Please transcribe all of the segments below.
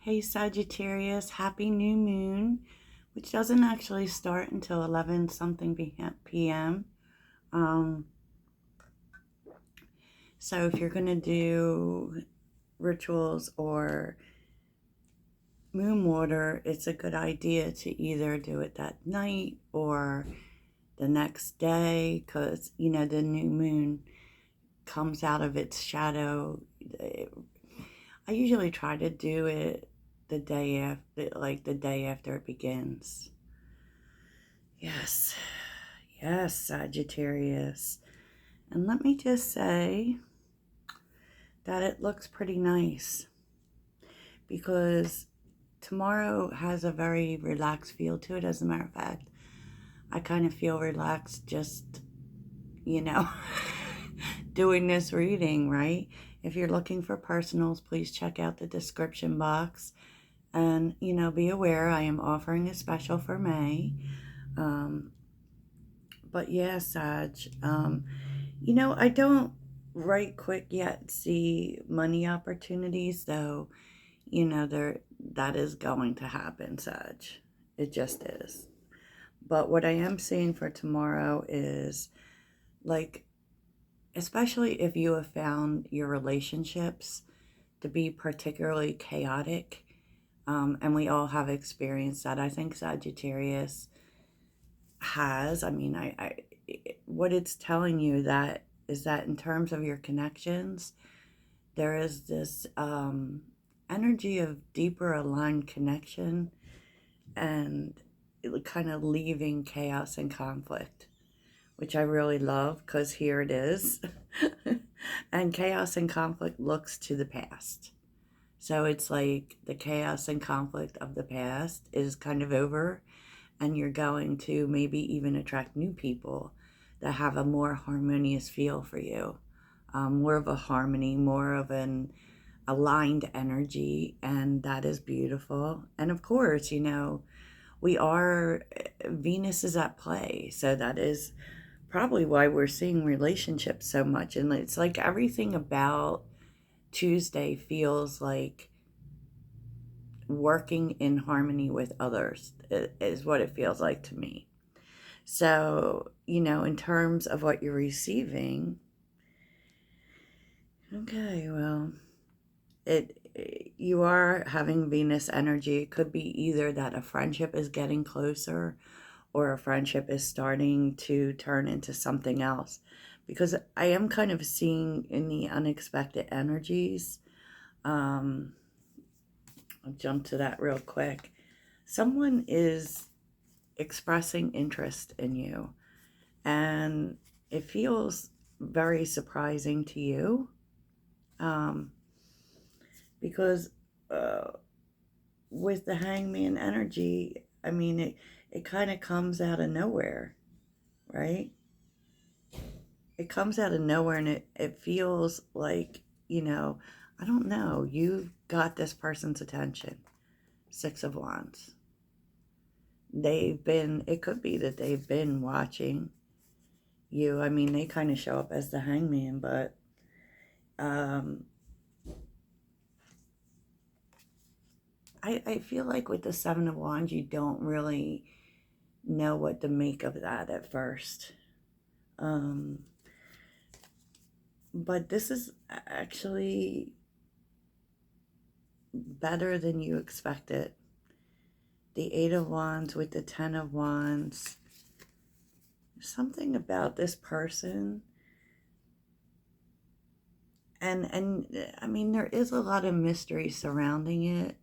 Hey Sagittarius, happy new moon, which doesn't actually start until 11 something p.m. Um, so if you're going to do rituals or moon water, it's a good idea to either do it that night or the next day because, the new moon comes out of its shadow. I usually try to do it the day after, like the day after it begins. Yes, yes, Sagittarius. And let me just say that it looks pretty nice because tomorrow has a very relaxed feel to it. As a matter of fact, I kind of feel relaxed just, you know, doing this reading, right? If you're looking for personals, please check out the description box. And, be aware I am offering a special for May. But yeah, Sag, I don't right quick yet see money opportunities, though, that is going to happen, Sag. It just is. But what I am seeing for tomorrow is, like, especially if you have found your relationships to be particularly chaotic, and we all have experienced that. I think Sagittarius has. I mean, what it's telling you that is that in terms of your connections, there is this energy of deeper aligned connection and kind of leaving chaos and conflict, which I really love because here it is. And chaos and conflict looks to the past. So it's like the chaos and conflict of the past is kind of over, and you're going to maybe even attract new people that have a more harmonious feel for you, more of a harmony, more of an aligned energy, and that is beautiful. And of course, Venus is at play, so that is probably why we're seeing relationships so much. And it's like everything about Tuesday feels like working in harmony with others is what it feels like to me. So, in terms of what you're receiving, okay, well, you are having Venus energy. It could be either that a friendship is getting closer or a friendship is starting to turn into something else, because I am kind of seeing in the unexpected energies. I'll jump to that real quick. Someone is expressing interest in you, and it feels very surprising to you, because with the hangman energy, I mean, it kind of comes out of nowhere, right? It comes out of nowhere, and it feels like, I don't know, you got this person's attention. Six of Wands. It could be that they've been watching you. I mean, they kind of show up as the hangman, but I feel like with the Seven of Wands, you don't really know what to make of that at first. But this is actually better than you expected. The Eight of Wands with the Ten of Wands. Something about this person. And I mean, there is a lot of mystery surrounding it.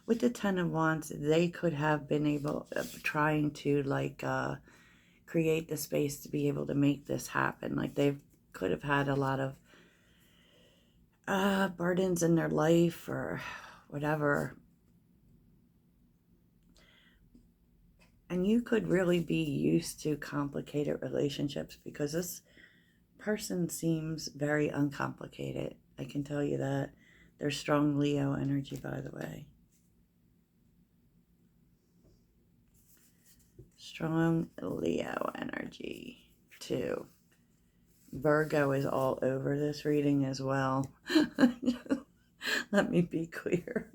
With the Ten of Wands, they could have been trying to create the space to be able to make this happen. Like they could have had a lot of burdens in their life or whatever. And you could really be used to complicated relationships because this person seems very uncomplicated. I can tell you that. There's strong Leo energy, by the way. Strong Leo energy, too. Virgo is all over this reading as well. Let me be clear.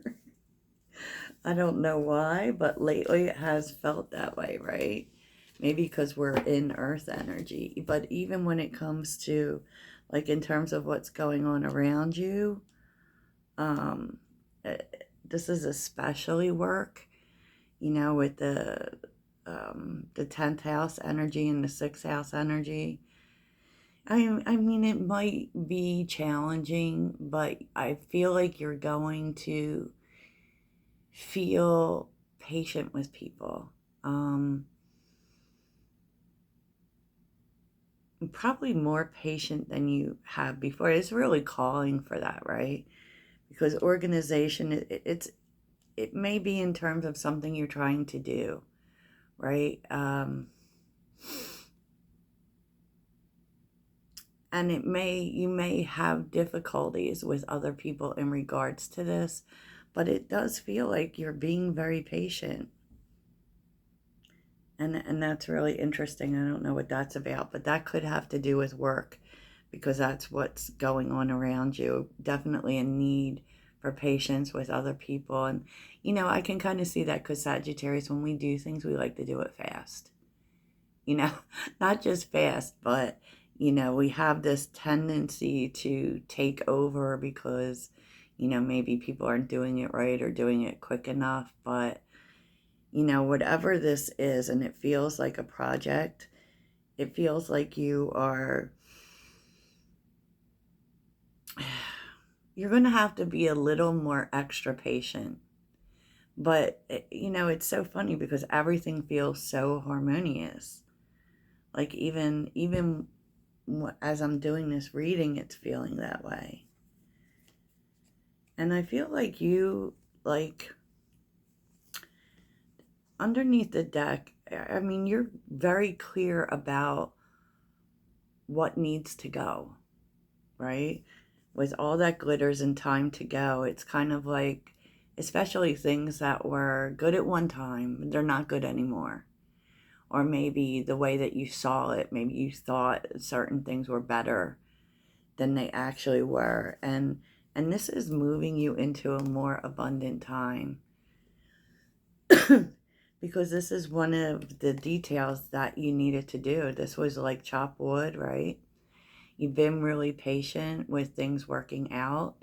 I don't know why, but lately it has felt that way, right? Maybe because we're in earth energy. But even when it comes to, like, in terms of what's going on around you, um, eh, this is especially work, with the 10th house energy and the 6th house energy. I mean, it might be challenging, but I feel like you're going to feel patient with people. Um, Probably more patient than you have before. It's really calling for that, right? Because organization, it may be in terms of something you're trying to do, right? And you may have difficulties with other people in regards to this, but it does feel like you're being very patient. And that's really interesting. I don't know what that's about, but that could have to do with work, because that's what's going on around you. Definitely a need for patience with other people. And I can kind of see that, because Sagittarius, when we do things, we like to do it fast. you know, Not just fast, but, we have this tendency to take over because, maybe people aren't doing it right or doing it quick enough. But, whatever this is, and it feels like a project, it feels like you're going to have to be a little more extra patient. But, it's so funny because everything feels so harmonious. Like, even as I'm doing this reading, it's feeling that way. And I feel like like, underneath the deck, I mean, you're very clear about what needs to go, right? With all that glitters and time to go, it's kind of like, especially things that were good at one time, they're not good anymore. Or maybe the way that you saw it, maybe you thought certain things were better than they actually were. And this is moving you into a more abundant time. Because this is one of the details that you needed to do. This was like chop wood, right? You've been really patient with things working out,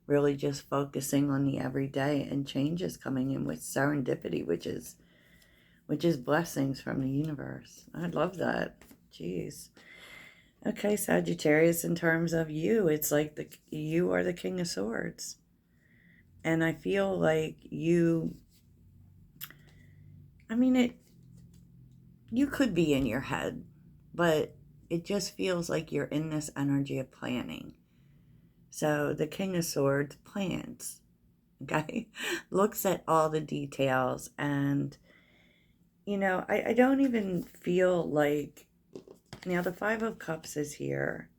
really just focusing on the everyday, and changes coming in with serendipity, which is blessings from the universe. I love that. Jeez. Okay, Sagittarius, in terms of you, it's like you are the King of Swords. And I feel like I mean, you could be in your head, but it just feels like you're in this energy of planning. So the King of Swords plans, okay? Looks at all the details. And, I don't even feel like, now the Five of Cups is here.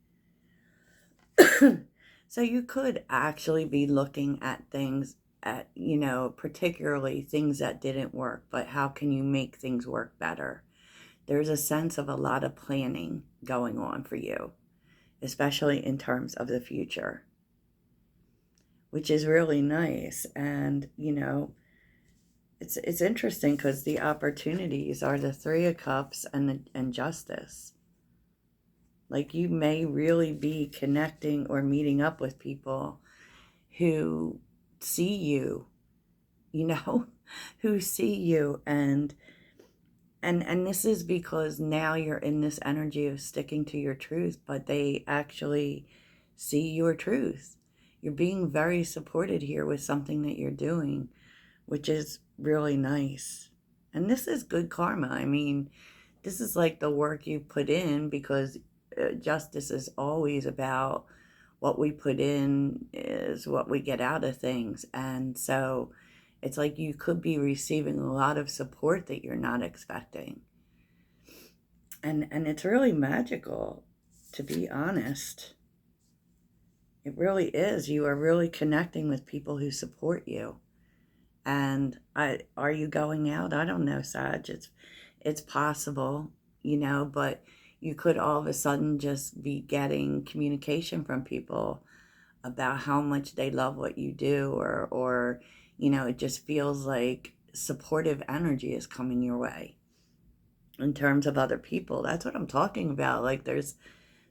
So you could actually be looking at things at, particularly things that didn't work, but how can you make things work better? There's a sense of a lot of planning going on for you, especially in terms of the future, which is really nice. And, it's interesting because the opportunities are the Three of Cups and Justice. Like, you may really be connecting or meeting up with people who see you, you know, who see you. And this is because now you're in this energy of sticking to your truth, but they actually see your truth. You're being very supported here with something that you're doing, which is really nice. And this is good karma. I mean, this is like the work you put in, because justice is always about what we put in is what we get out of things. And so it's like you could be receiving a lot of support that you're not expecting. And it's really magical, to be honest. It really is. You are really connecting with people who support you. And are you going out? I don't know, Sag. It's possible, but you could all of a sudden just be getting communication from people about how much they love what you do, or it just feels like supportive energy is coming your way in terms of other people. That's what I'm talking about. Like, there's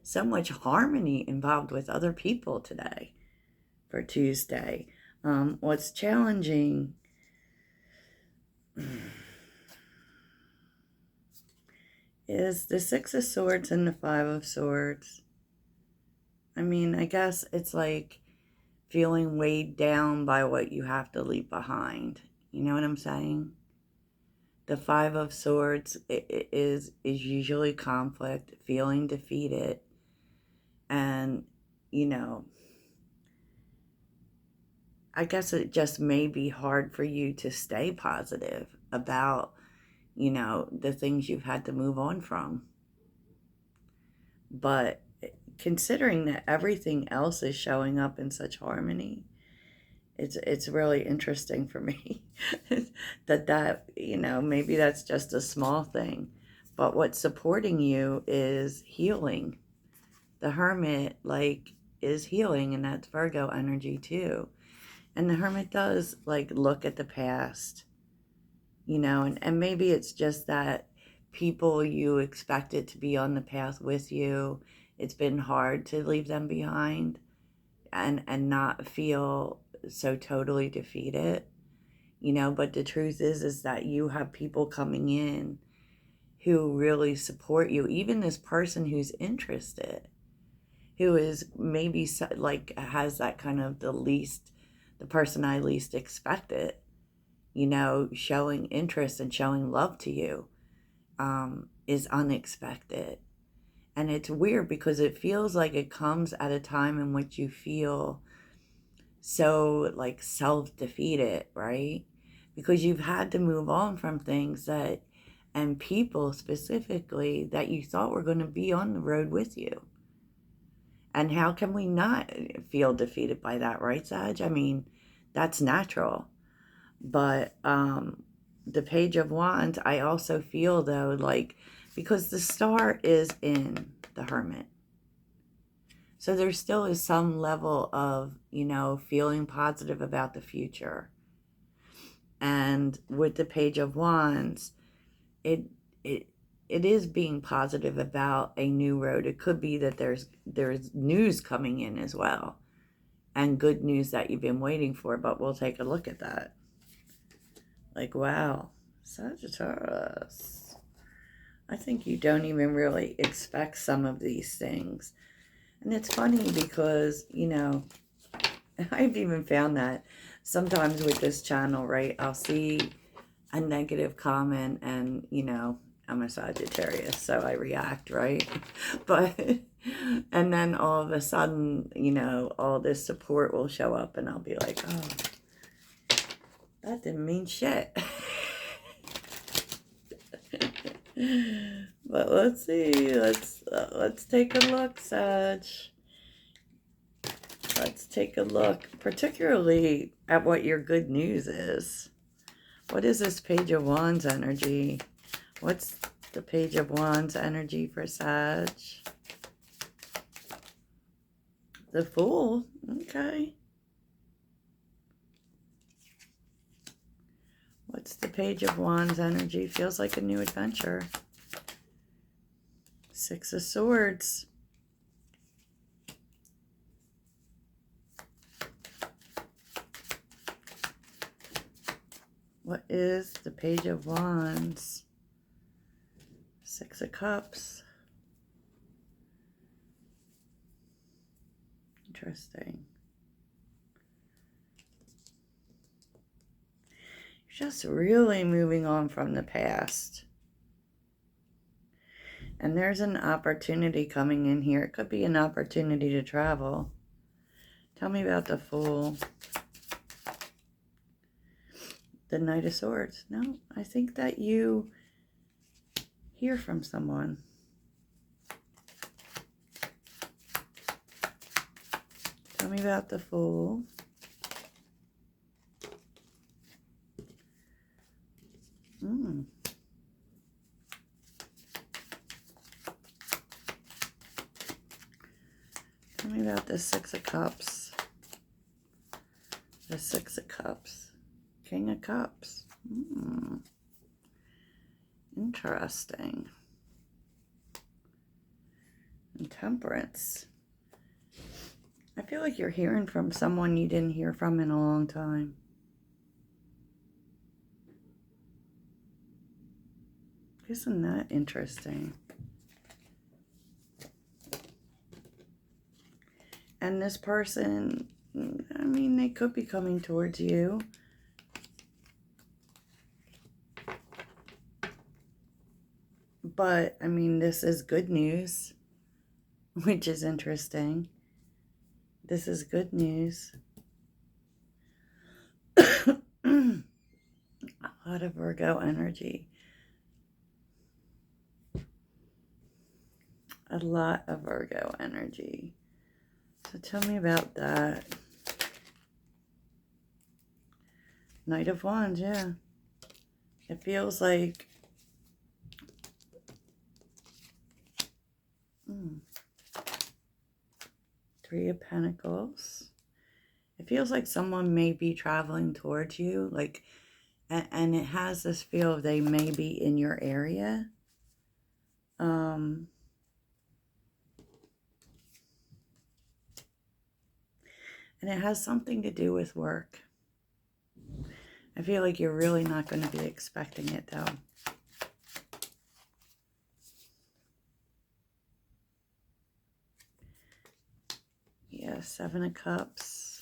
so much harmony involved with other people today for Tuesday. What's challenging is the Six of Swords and the Five of Swords. I mean, I guess it's like feeling weighed down by what you have to leave behind. You know what I'm saying? The Five of Swords is usually conflict, feeling defeated, and, I guess it just may be hard for you to stay positive about, the things you've had to move on from. But considering that everything else is showing up in such harmony, it's really interesting for me that maybe that's just a small thing, but what's supporting you is healing. The Hermit, like, is healing, and that's Virgo energy too. And the Hermit does, like, look at the past, and maybe it's just that people you expected to be on the path with you, it's been hard to leave them behind and not feel so totally defeated, but the truth is that you have people coming in who really support you, even this person who's interested, who is maybe like has that kind of the person I least expected, showing interest and showing love to you, is unexpected. And it's weird because it feels like it comes at a time in which you feel so, like, self-defeated, right? Because you've had to move on from things and people specifically that you thought were going to be on the road with you. And how can we not feel defeated by that, right, Sag? I mean, that's natural. But the Page of Wands, I also feel, though, like, because the star is in the Hermit, so there still is some level of, feeling positive about the future. And with the Page of Wands, it is being positive about a new road. It could be that there's news coming in as well, and good news that you've been waiting for, but we'll take a look at that. Like, wow, Sagittarius, I think you don't even really expect some of these things. And it's funny because, I've even found that sometimes with this channel, right, I'll see a negative comment and, I'm a Sagittarius, so I react, right? But, and then all of a sudden, all this support will show up and I'll be like, oh, that didn't mean shit. But let's see, let's take a look, Sag. Let's take a look, particularly at what your good news is. What is this Page of Wands energy? What's the Page of Wands energy for Sag? The Fool. Okay. What's the Page of Wands energy? Feels like a new adventure. Six of Swords. What is the Page of Wands? Six of Cups. Interesting. You're just really moving on from the past. And there's an opportunity coming in here. It could be an opportunity to travel. Tell me about the Fool. The Knight of Swords. No, I think that you hear from someone. Tell me about the Fool. Tell me about the Six of Cups. The Six of Cups. King of Cups. Interesting. And Temperance. I feel like you're hearing from someone you didn't hear from in a long time. Isn't that interesting? And this person, I mean, they could be coming towards you. But, I mean, this is good news, which is interesting. This is good news. A lot of Virgo energy. A lot of Virgo energy. So tell me about that. Knight of Wands, yeah. It feels like... Three of Pentacles. It feels like someone may be traveling towards you, like, and it has this feel of they may be in your area. And it has something to do with work. I feel like you're really not going to be expecting it, though. Yeah, Seven of Cups.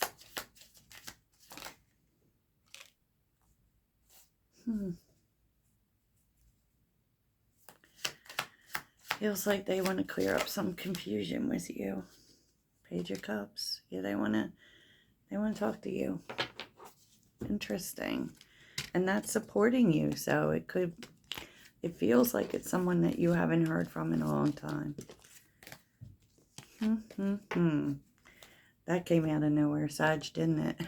Feels like they want to clear up some confusion with you. Page of Cups. Yeah, they want to talk to you. Interesting. And that's supporting you, so it feels like it's someone that you haven't heard from in a long time. That came out of nowhere, Sag, didn't it?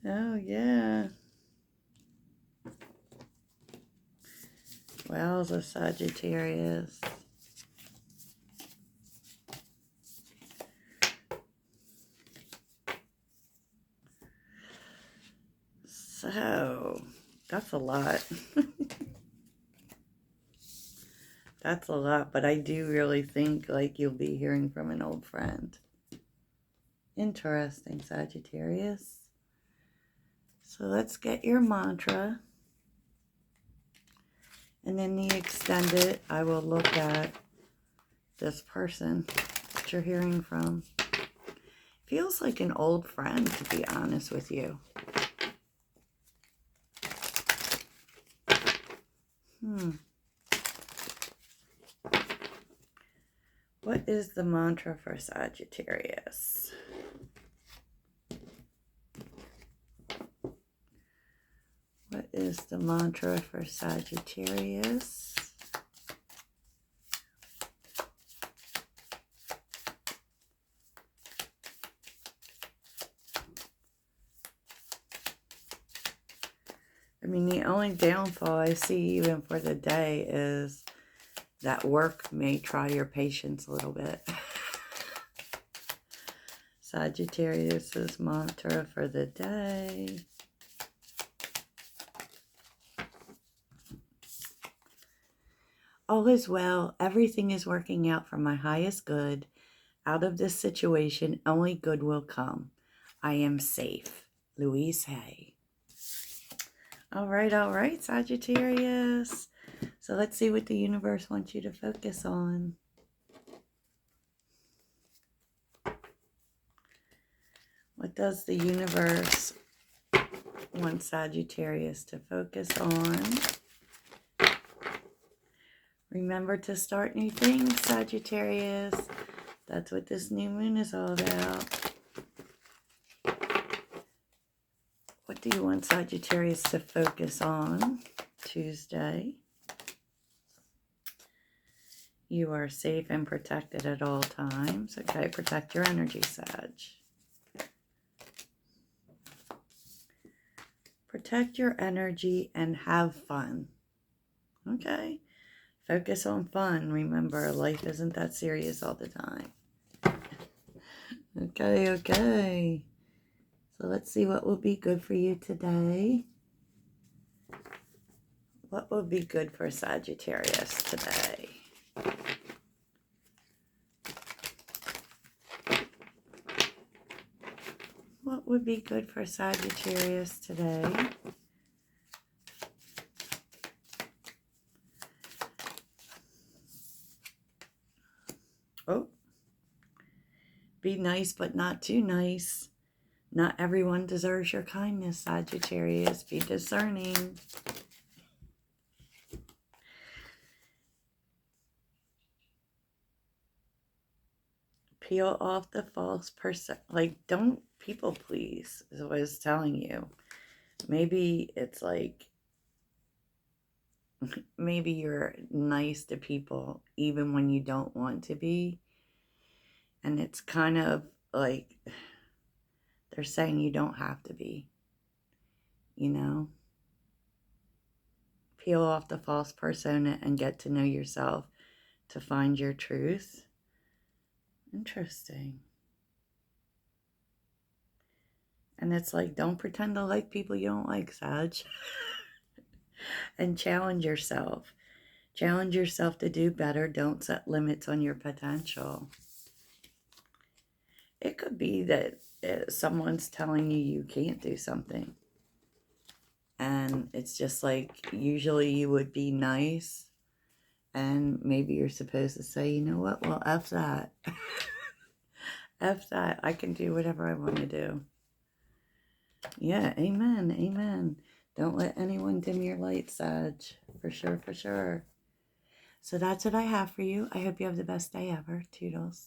Oh, yeah. Well, the Sagittarius. So, that's a lot. That's a lot, but I do really think like you'll be hearing from an old friend. Interesting, Sagittarius. So let's get your mantra. And in the extended, I will look at this person that you're hearing from. Feels like an old friend, to be honest with you. What is the mantra for Sagittarius? What is the mantra for Sagittarius? I mean, the only downfall I see even for the day is that work may try your patience a little bit. Sagittarius's mantra for the day. All is well. Everything is working out for my highest good. Out of this situation, only good will come. I am safe. Louise Hay. All right, Sagittarius. So let's see what the universe wants you to focus on. What does the universe want Sagittarius to focus on? Remember to start new things, Sagittarius. That's what this new moon is all about. What do you want Sagittarius to focus on Tuesday? You are safe and protected at all times. Okay, protect your energy, Sag. Protect your energy and have fun. Okay? Focus on fun. Remember, life isn't that serious all the time. Okay. So let's see what will be good for you today. What will be good for Sagittarius today? What would be good for Sagittarius today? Oh, be nice, but not too nice. Not everyone deserves your kindness, Sagittarius. Be discerning. Peel off the false person. Like, don't people please, is what I was telling you. Maybe it's like, maybe you're nice to people even when you don't want to be. And it's kind of like they're saying you don't have to be, you know? Peel off the false persona and get to know yourself to find your truth. Interesting. And it's like, don't pretend to like people you don't like, Sag. And challenge yourself. Challenge yourself to do better. Don't set limits on your potential. It could be that someone's telling you you can't do something. And it's just like, usually you would be nice. And maybe you're supposed to say, you know what? Well, F that. F that. I can do whatever I want to do. Yeah, amen, amen. Don't let anyone dim your light, Sag. For sure, for sure. So that's what I have for you. I hope you have the best day ever. Toodles.